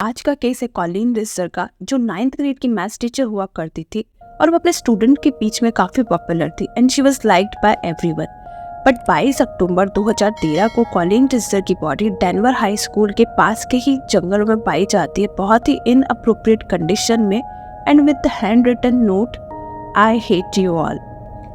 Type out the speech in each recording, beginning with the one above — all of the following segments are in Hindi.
आज का केस है कॉलिन रिचर का, जो 9th ग्रेड की मैथ्स टीचर हुआ करती थी और वो अपने स्टूडेंट के बीच में काफ़ी पॉपुलर थी and she was liked by everyone. But 22 अक्टूबर 2013 को कॉलिन रिचर की बॉडी डेनवर हाई स्कूल के पास के ही जंगलों में पाई जाती है, बहुत ही इनअप्रोप्रिएट कंडीशन में and with the hand written note, I hate you all.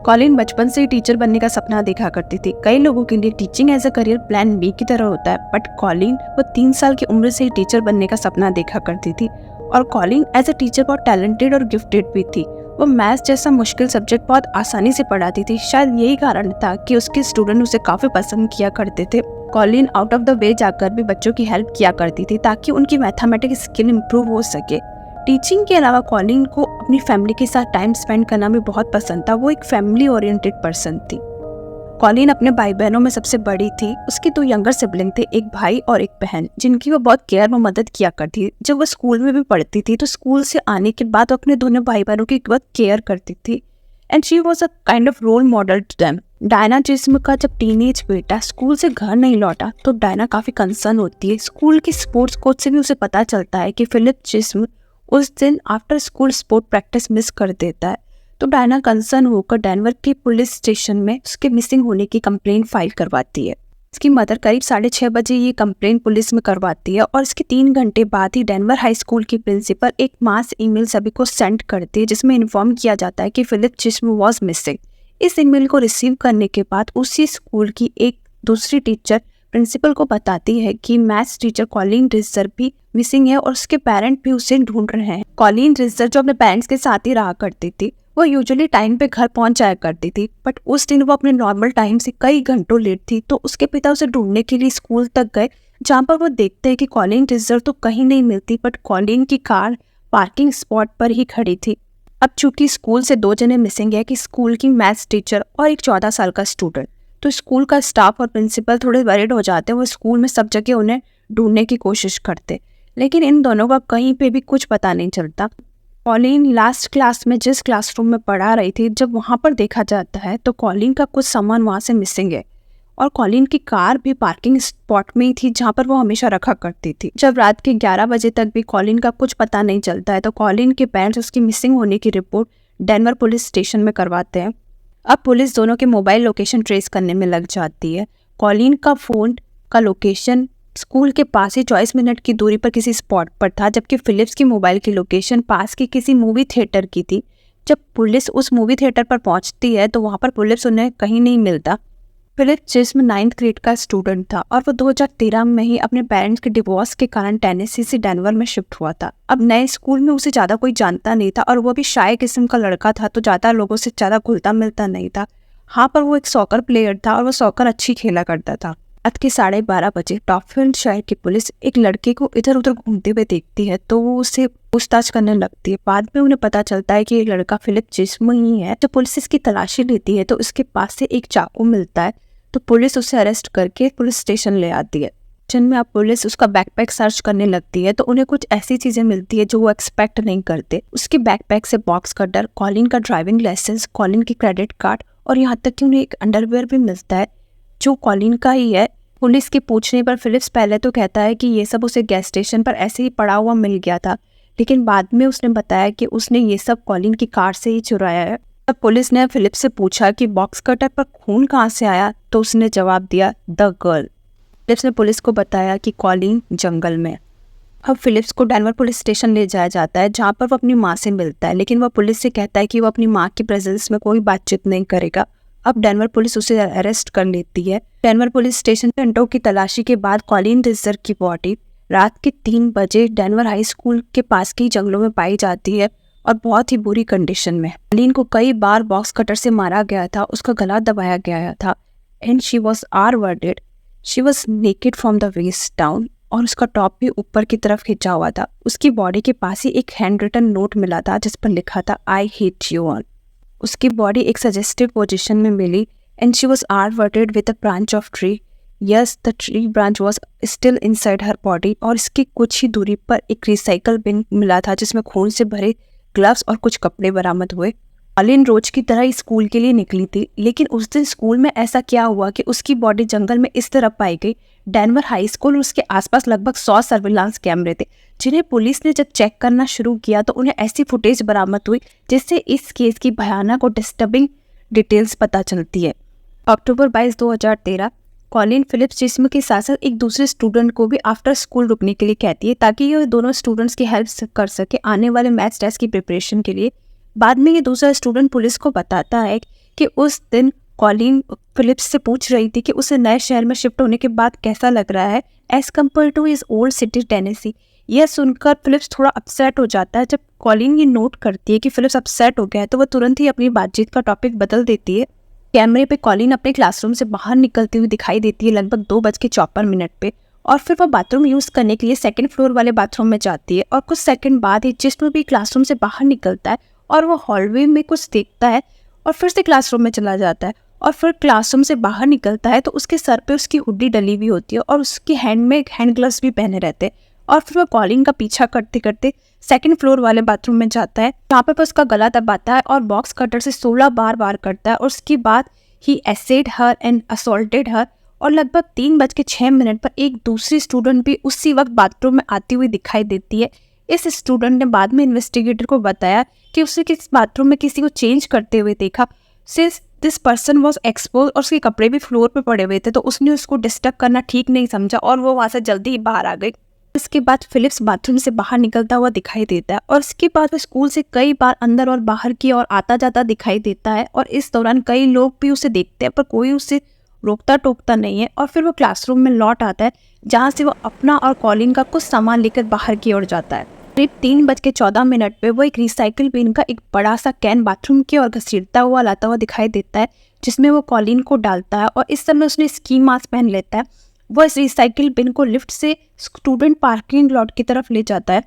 Colin बचपन से ही टीचर बनने का सपना देखा करती थी। कई लोगों के लिए teaching as a career plan B की तरह होता है, बट कॉलिन वो 3 साल की उम्र से ही टीचर बनने का सपना देखा करती थी। और कॉलिन एज अ टीचर बहुत टैलेंटेड और गिफ्टेड भी थी। वो मैथ्स जैसा मुश्किल सब्जेक्ट बहुत आसानी से पढ़ाती थी। शायद यही कारण था कि उसके स्टूडेंट उसे काफ़ी पसंद किया करते थे। Colin out of the way जाकर भी बच्चों की हेल्प किया करती थी ताकि उनकी मैथमेटिक्स स्किल इम्प्रूव हो सके। टीचिंग के अलावा कॉलिन को अपनी फैमिली के साथ टाइम स्पेंड करना भी बहुत पसंद था। वो एक फैमिली ओरिएंटेड पर्सन थी। कॉलिन अपने भाई बहनों में सबसे बड़ी थी। उसके 2 यंगर सिबलिंग थे, एक भाई और एक बहन, जिनकी वो बहुत केयर में मदद किया करती थी। जब वो स्कूल में भी पढ़ती थी तो स्कूल से आने के बाद वो अपने दोनों भाई बहनों की बहुत केयर करती थी and she was a kind of role model to them. Diana जिस्म का जब टीनेज बेटा स्कूल से घर नहीं लौटा तो डायना काफ़ी कंसर्न होती है। स्कूल के स्पोर्ट्स कोच से भी उसे पता चलता है कि फिलिप जिस्म उस दिन after school sport practice miss कर देता है। तो डायना कंसर्न होकर डेनवर के पुलिस स्टेशन में उसके मिसिंग होने की कंप्लेंट फाइल करवाती है। इसकी मदर करीब 6:30 बजे ये कंप्लेंट पुलिस में करवाती है और इसके 3 घंटे बाद ही डेनवर हाई स्कूल की प्रिंसिपल एक मास ईमेल सभी को सेंड करती है, जिसमें इन्फॉर्म किया जाता है कि फिलिप जिस्म वॉज मिसिंग। इस ईमेल को रिसीव करने के बाद उसी स्कूल की एक दूसरी टीचर प्रिंसिपल को बताती है कि मैथ्स टीचर कॉलिन रिचर भी मिसिंग है और उसके पेरेंट भी उसे ढूंढ रहे हैं। कॉलिन रिचर जो अपने पेरेंट्स के साथ ही रहा करती थी, वो यूजुअली टाइम पे घर पहुंच जाया करती थी, बट उस दिन वो अपने नॉर्मल टाइम से कई घंटों लेट थी। तो उसके पिता उसे ढूंढने के लिए स्कूल तक गए, जहाँ पर वो देखते हैं कि कॉलिन रिचर तो कहीं नहीं मिलती, बट कॉलिन की कार पार्किंग स्पॉट पर ही खड़ी थी। अब चूंकि स्कूल से 2 जने मिसिंग है कि स्कूल की मैथ्स टीचर और एक 14 साल का स्टूडेंट, तो स्कूल का स्टाफ और प्रिंसिपल थोड़े वरीड हो जाते हैं। वो स्कूल में सब जगह उन्हें ढूंढने की कोशिश करते, लेकिन इन दोनों का कहीं पे भी कुछ पता नहीं चलता। कॉलिन लास्ट क्लास में जिस क्लासरूम में पढ़ा रही थी, जब वहाँ पर देखा जाता है तो कॉलिन का कुछ सामान वहाँ से मिसिंग है और कॉलिन की कार भी पार्किंग स्पॉट में ही थी जहाँ पर वो हमेशा रखा करती थी। जब रात के 11 बजे तक भी कॉलिन का कुछ पता नहीं चलता है तो कॉलिन के पेरेंट्स उसकी मिसिंग होने की रिपोर्ट डेनवर पुलिस स्टेशन में करवाते हैं। अब पुलिस दोनों के मोबाइल लोकेशन ट्रेस करने में लग जाती है। कॉलिन का फ़ोन का लोकेशन स्कूल के पास ही 24 मिनट की दूरी पर किसी स्पॉट पर था, जबकि फिलिप्स की मोबाइल की लोकेशन पास की किसी मूवी थिएटर की थी। जब पुलिस उस मूवी थिएटर पर पहुंचती है तो वहां पर पुलिस उन्हें कहीं नहीं मिलता। फिलिप जिस्म 9th ग्रेड का स्टूडेंट था और वो 2013 में ही अपने पेरेंट्स के डिवोर्स के कारण टेनेसी से डेनवर में शिफ्ट हुआ था। अब नए स्कूल में उसे ज़्यादा कोई जानता नहीं था और वो भी शाय किस्म का लड़का था, तो ज़्यादा लोगों से ज़्यादा घुलता मिलता नहीं था। हाँ, पर वो एक सॉकर प्लेयर था और वो सॉकर अच्छी खेला करता था। रात के 12:30 बजे टॉफील्ड शहर की पुलिस एक लड़के को इधर उधर घूमते हुए देखती है, तो वो उससे पूछताछ करने लगती है। बाद में उन्हें पता चलता है कि ये लड़का फिलिप जिस्म ही है। जब पुलिस इसकी तलाशी लेती है तो उसके पास से एक चाकू मिलता है, तो पुलिस उसे अरेस्ट करके पुलिस स्टेशन ले आती है, जिनमें अब पुलिस उसका बैकपैक सर्च करने लगती है। तो उन्हें कुछ ऐसी चीजें मिलती है जो वो एक्सपेक्ट नहीं करते। उसके बैकपैक से बॉक्स कटर, कॉलिन का ड्राइविंग लाइसेंस, कॉलिन की क्रेडिट कार्ड और यहाँ तक कि उन्हें एक अंडरवेयर भी मिलता है जो कॉलिन का ही है। पुलिस के पूछने पर फिलिप्स पहले तो कहता है कि ये सब उसे गैस स्टेशन पर ऐसे ही पड़ा हुआ मिल गया था, लेकिन बाद में उसने बताया कि उसने ये सब कॉलिन की कार से ही चुराया है। तब पुलिस ने फिलिप्स से पूछा कि बॉक्स कटर पर खून कहाँ से आया, तो उसने जवाब दिया, द गर्ल। फिलिप्स ने पुलिस को बताया कि कॉलिन जंगल में। अब फिलिप्स को डेनवर पुलिस स्टेशन ले जाया जाता है, जहाँ पर वो अपनी माँ से मिलता है, लेकिन वह पुलिस से कहता है कि वो अपनी माँ की प्रेजेंस में कोई बातचीत नहीं करेगा। अब डेनवर पुलिस उसे अरेस्ट कर लेती है। डेनवर पुलिस स्टेशन पे घंटों की तलाशी के बाद कॉलिन रिचर की बॉडी रात के 3 बजे डेनवर हाई स्कूल के पास के जंगलों में पाई जाती है और बहुत ही बुरी कंडीशन में। कॉलिन को कई बार बॉक्स कटर से मारा गया था, उसका गला दबाया गया था and she was awarded. She was naked from the waist down और उसका टॉप भी ऊपर की तरफ खिंचा हुआ था। उसकी बॉडी के पास ही एक हैंड रिटन नोट मिला था जिस पर लिखा था, आई हेट यू ऑल। उसकी बॉडी एक सजेस्टिव पोजीशन में मिली and she was awarded with a branch of tree. Yes, the tree branch was still inside her body और इसकी कुछ ही दूरी पर एक रिसाइकल बिन मिला था जिसमें खून से भरे ग्लव्स और कुछ कपड़े बरामद हुए। कॉलिन रोज की तरह स्कूल के लिए निकली थी, लेकिन उस दिन स्कूल में ऐसा क्या हुआ कि उसकी बॉडी जंगल में इस तरह पाई गई। डेनवर हाई स्कूल और उसके आसपास लगभग 100 सर्विलांस कैमरे थे, जिन्हें पुलिस ने जब चेक करना शुरू किया तो उन्हें ऐसी फुटेज बरामद हुई जिससे इस केस की भयानक और डिस्टर्बिंग डिटेल्स पता चलती है। अक्टूबर 22, 2013 कॉलिन फिलिप्स जिस्म के साथ साथ एक दूसरे स्टूडेंट को भी आफ्टर स्कूल रुकने के लिए कहती है ताकि ये दोनों स्टूडेंट्स की हेल्प कर सके आने वाले मैथ्स टेस्ट की प्रिपरेशन के लिए। बाद में ये दूसरा स्टूडेंट पुलिस को बताता है कि उस दिन कॉलिन फिलिप्स से पूछ रही थी कि उसे नए शहर में शिफ्ट होने के बाद कैसा लग रहा है as compare to his old city Tennessee. यह सुनकर फिलिप्स थोड़ा अपसेट हो जाता है। जब कॉलिन ये नोट करती है कि फिलिप्स अपसेट हो गया है तो वह तुरंत ही अपनी बातचीत का टॉपिक बदल देती है। कैमरे पे कॉलिन अपने क्लासरूम से बाहर निकलती हुई दिखाई देती है लगभग 2:54 पे, और फिर वह बाथरूम यूज़ करने के लिए सेकंड फ्लोर वाले बाथरूम में जाती है। और कुछ सेकंड बाद ही जिस्म भी क्लासरूम से बाहर निकलता है और वो हॉलवे में कुछ देखता है और फिर से क्लासरूम में चला जाता है। और फिर क्लासरूम से बाहर निकलता है तो उसके सर पे उसकी हुडी डली हुई होती है और उसकी हैंड में हैंड ग्लव्स भी पहने रहते हैं। और फिर वह कॉलिन का पीछा करते करते सेकंड फ्लोर वाले बाथरूम में जाता है, जहाँ पर उसका गला दबाता है और बॉक्स कटर से 16 बार वार करता है। और उसके बाद ही एसेड हर एंड असॉल्टेड हर। और लगभग 3:06 पर एक दूसरी स्टूडेंट भी उसी वक्त बाथरूम में आती हुई दिखाई देती है। इस स्टूडेंट ने बाद में इन्वेस्टिगेटर को बताया कि उसे किस बाथरूम में किसी को चेंज करते हुए देखा। Since this person was expose और उसके कपड़े भी फ्लोर पे पड़े हुए थे तो उसने उसको डिस्टर्ब करना ठीक नहीं समझा और वो वहाँ से जल्दी ही बाहर आ गई। इसके बाद फिलिप्स बाथरूम से बाहर निकलता हुआ दिखाई देता है और इसके बाद वो स्कूल से कई बार अंदर और बाहर की ओर आता जाता दिखाई देता है। और इस दौरान कई लोग भी उसे देखते हैं पर कोई उसे रोकता टोकता नहीं है। और फिर वो क्लासरूम में लौट आता है जहाँ से वो अपना और कॉलिन का कुछ सामान लेकर बाहर की ओर जाता है। करीब 3:14 पे वो एक रिसाइकिल बिन का एक बड़ा सा कैन बाथरूम की ओर घसीटता हुआ लाता हुआ दिखाई देता है, जिसमें वो कॉलिन को डालता है। और इस समय उसने स्की मास्क पहन लेता है। वो इस रिसाइकिल बिन को लिफ्ट से स्टूडेंट पार्किंग लॉट की तरफ ले जाता है।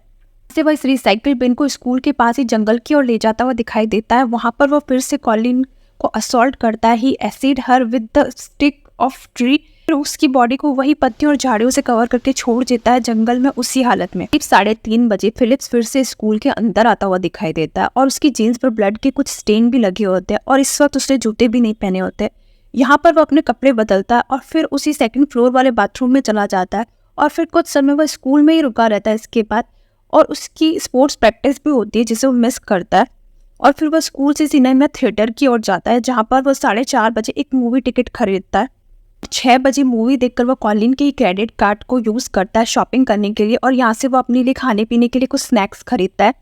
से वह इस रिसाइकिल बिन को स्कूल के पास ही जंगल की ओर ले जाता हुआ दिखाई देता है। वहाँ पर वो फिर से कॉलिन को असॉल्ट करता है। He acid her with the stick of tree. फिर उसकी बॉडी को वही पत्तियों और झाड़ियों से कवर करके छोड़ देता है जंगल में उसी हालत में। 3:30 फिलिप्स फिर से स्कूल के अंदर आता हुआ दिखाई देता है और उसकी जीन्स पर ब्लड के कुछ स्टेन भी लगे होते हैं और इस वक्त उसने जूते भी नहीं पहने होते। यहाँ पर वो अपने कपड़े बदलता है और फिर उसी सेकंड फ्लोर वाले बाथरूम में चला जाता है और फिर कुछ समय वो स्कूल में ही रुका रहता है इसके बाद। और उसकी स्पोर्ट्स प्रैक्टिस भी होती है जिसे वो मिस करता है। और फिर वह स्कूल से सिनेमा थिएटर की ओर जाता है जहाँ पर वो 4:30 एक मूवी टिकट खरीदता है। 6 बजे मूवी देखकर वो कॉलिन के क्रेडिट कार्ड को यूज़ करता है शॉपिंग करने के लिए और यहाँ से वो अपने लिए खाने पीने के लिए कुछ स्नैक्स खरीदता है।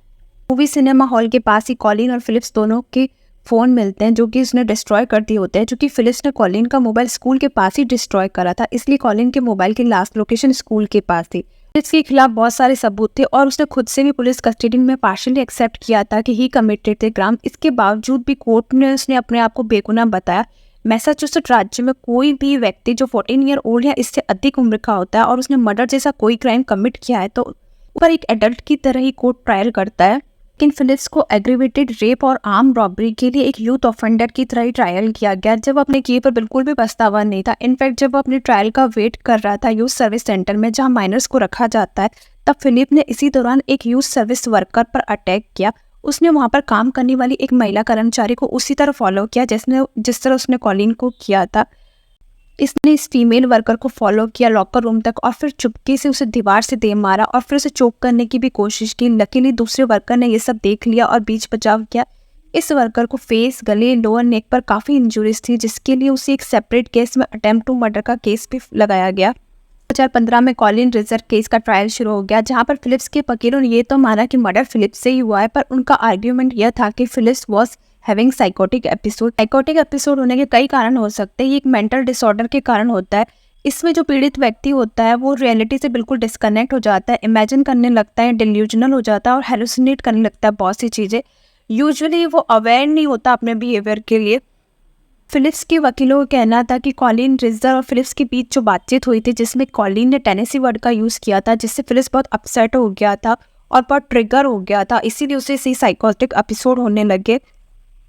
मूवी सिनेमा हॉल के पास ही कॉलिन और फिलिप्स दोनों के फ़ोन मिलते हैं जो कि उसने डिस्ट्रॉय कर दिए होते हैं, क्योंकि फिलिप्स ने कॉलिन का मोबाइल स्कूल के पास ही डिस्ट्रॉय करा था, इसलिए कॉलिन के मोबाइल की लास्ट लोकेशन स्कूल के पास थी। फिलिप्स के खिलाफ बहुत सारे सबूत थे और उसने खुद से भी पुलिस कस्टडी में पार्शियली एक्सेप्ट किया था कि ही कमिटेड द क्राइम। इसके बावजूद भी कोर्ट ने उसने अपने आप को बेगुनाह बताया। मैसाचुसेट्स राज्य में कोई भी व्यक्ति जो 14 ईयर ओल्ड या इससे अधिक उम्र का होता है और उसने मर्डर जैसा कोई क्राइम कमिट किया है तो ऊपर एक एडल्ट की तरह ही कोर्ट ट्रायल करता है। लेकिन फिलिप्स को एग्रीवेटेड रेप और आर्म रॉबरी के लिए एक यूथ ऑफेंडर की तरह ही ट्रायल किया गया, जब अपने किए पर बिल्कुल भी पछतावा नहीं था। इनफैक्ट जब वो अपने ट्रायल का वेट कर रहा था यूथ सर्विस सेंटर में जहां माइनर्स को रखा जाता है, तब फिलिप ने इसी दौरान एक यूथ सर्विस वर्कर पर अटैक किया। उसने वहां पर काम करने वाली एक महिला कर्मचारी को उसी तरह फॉलो किया जिस तरह उसने कॉलिन को किया था। इसने इस फीमेल वर्कर को फॉलो किया लॉकर रूम तक और फिर चुपके से उसे दीवार से दे मारा और फिर उसे चोक करने की भी कोशिश की। लकीली दूसरे वर्कर ने ये सब देख लिया और बीच बचाव किया। इस वर्कर को फेस, गले, लोअर नेक पर काफ़ी इंजुरीज थी, जिसके लिए उसे एक सेपरेट केस में अटेम्प्ट टू मर्डर का केस भी लगाया गया। 2015 में कॉलिन रिजर केस का ट्रायल शुरू हो गया, जहां पर फिलिप्स के वकीलों ने ये तो माना कि मर्डर फिलिप्स से ही हुआ है, पर उनका आर्ग्यूमेंट यह था कि Phillips was having psychotic episode होने के कई कारण हो सकते हैं। ये एक मेंटल डिसऑर्डर के कारण होता है। इसमें जो पीड़ित व्यक्ति होता है वो रियलिटी से बिल्कुल डिस्कनेक्ट हो जाता है, इमेजिन करने लगता है, डिल्यूजनल हो जाता है और हेलुसिनेट करने लगता है बहुत सी चीज़ें। यूजुअली वो अवेयर नहीं होता अपने बिहेवियर के लिए। फिलिप्स के वकीलों का कहना था कि कॉलिन रिजर और फिलिप्स के बीच जो बातचीत हुई थी जिसमें कॉलिन ने टेनेसी वर्ड का यूज़ किया था, जिससे फिलिप्स बहुत अपसेट हो गया था और बहुत ट्रिगर हो गया था, इसीलिए उसे साइकोटिक एपिसोड होने लगे।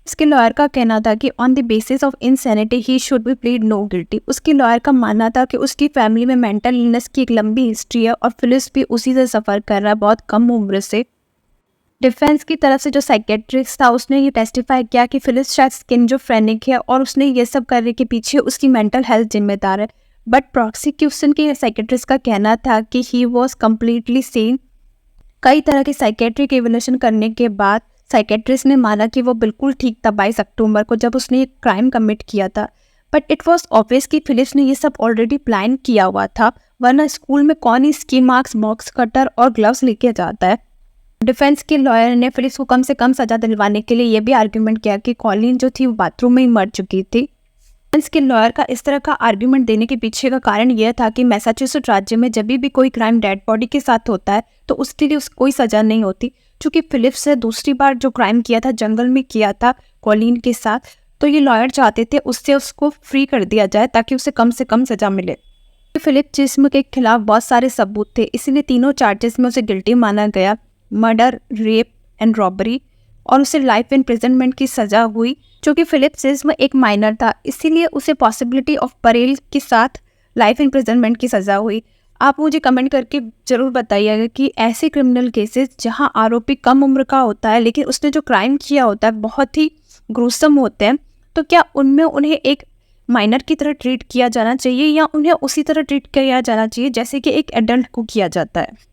उसके लॉयर का कहना था कि on the basis of insanity he should be plead no guilty. उसके लॉयर का मानना था कि उसकी फैमिली में मेंटल इलनेस की एक लंबी हिस्ट्री है और फिलिप्स भी उसी से सफ़र कर रहा है बहुत कम उम्र से। डिफेंस की तरफ से जो साइकेट्रिस्ट था उसने ये टेस्टिफाई किया कि फिलिप्स शायद स्किज़ोफ्रेनिक है और उसने ये सब करने के पीछे उसकी मेंटल हेल्थ जिम्मेदार है। बट प्रोसिक्यूशन के साइकेट्रिस्ट का कहना था कि ही वॉज कम्प्लीटली सेन। कई तरह के साइकेट्रिक इवैल्यूएशन करने के बाद साइकेट्रिस्ट ने माना कि वो बिल्कुल ठीक था 22 अक्टूबर को, जब उसने ये क्राइम कमिट किया था। बट इट वॉज ऑब्वियस कि फिलिप्स ने ये सब ऑलरेडी प्लान किया हुआ था, वरना स्कूल में कौन ही स्की मार्क्स, बॉक्स कटर और ग्लव्स लेके जाता है। डिफेंस के लॉयर ने फिलिप्स को कम से कम सजा दिलवाने के लिए ये भी आर्ग्यूमेंट किया कि कॉलिन जो थी वो बाथरूम में ही मर चुकी थी। डिफेंस के लॉयर का इस तरह का आर्ग्यूमेंट देने के पीछे का कारण यह था कि मैसाचुसेट्स राज्य में जब भी कोई क्राइम डेड बॉडी के साथ होता है तो उसके लिए कोई सजा नहीं होती। चूंकि फिलिप्स ने दूसरी बार जो क्राइम किया था जंगल में किया था कॉलिन के साथ, तो ये लॉयर चाहते थे उसको फ्री कर दिया जाए ताकि उसे कम से कम सजा मिले। फिलिप जिस्म के खिलाफ बहुत सारे सबूत थे, इसीलिए तीनों चार्जेस में उसे गिल्टी माना गया, मर्डर, रेप एंड रॉबरी, और उसे लाइफ इम्प्रिजनमेंट की सजा हुई। क्योंकि फिलिप जिस्म एक माइनर था इसीलिए उसे पॉसिबिलिटी ऑफ परेल के साथ लाइफ इम्प्रिजनमेंट की सजा हुई। आप मुझे कमेंट करके ज़रूर बताइएगा कि ऐसे क्रिमिनल केसेस जहां आरोपी कम उम्र का होता है लेकिन उसने जो क्राइम किया होता है बहुत ही ग्रूसम होते हैं, तो क्या उनमें उन्हें एक माइनर की तरह ट्रीट किया जाना चाहिए या उन्हें उसी तरह ट्रीट किया जाना चाहिए जैसे कि एक एडल्ट को किया जाता है।